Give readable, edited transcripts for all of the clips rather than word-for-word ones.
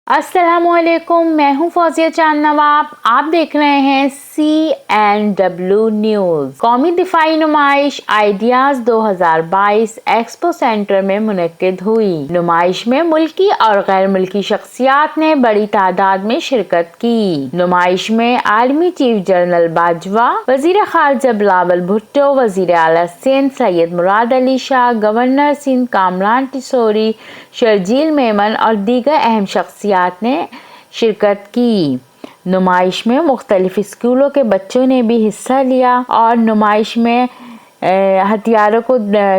अस्सलामुअलैकुम, मैं हूं फौजिया चांद नवाब। आप देख रहे हैं CNW न्यूज़। कौमी दिफाई नुमाइश आइडियाज़ 2022 एक्सपो सेंटर में मुनक्किद हुई। नुमाइश में मुल्की और गैर मुल्की शख्सियात ने बड़ी तादाद में शिरकत की। नुमाइश में आलमी चीफ जनरल बाजवा, वजीर खारजा बिलावल भुट्टो, वजीर आला सिंध सैयद मुराद अली शाह, गवर्नर सिंध कामरान टिसोरी, शर्जील मेमन और दीगर अहम शख्सियात ने शिरकत की। नुमाइश में मुख्तलिफ स्कूलों के बच्चों ने भी हिस्सा लिया और नुमाइश में हथियारों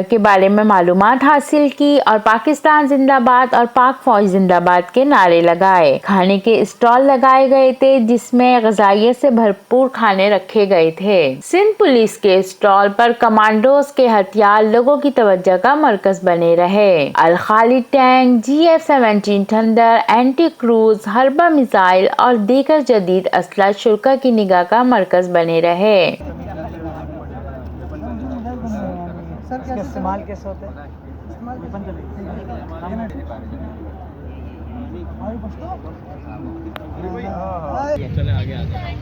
के बारे में मालूमात हासिल की और पाकिस्तान जिंदाबाद और पाक फौज जिंदाबाद के नारे लगाए। खाने के स्टॉल लगाए गए थे जिसमें ग़िज़ाइयत से भरपूर खाने रखे गए थे। सिंध पुलिस के स्टॉल पर कमांडोज के हथियार लोगों की तवज्जो का मरकज बने रहे। Al Khalid tank, GF-17 thunder, anti cruise Harba missile और दीगर जदीद असला शुरा की निगाह का मरकज बने रहे। सर क्या इस्तेमाल कैसे होता है? चले आगे आ जाए।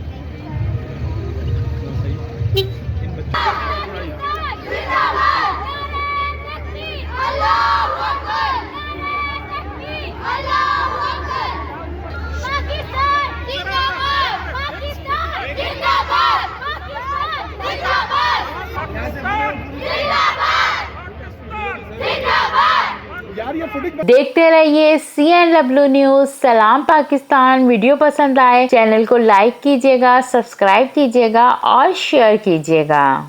देखते रहिए CNW न्यूज़। सलाम पाकिस्तान। वीडियो पसंद आए चैनल को लाइक कीजिएगा, सब्सक्राइब कीजिएगा और शेयर कीजिएगा।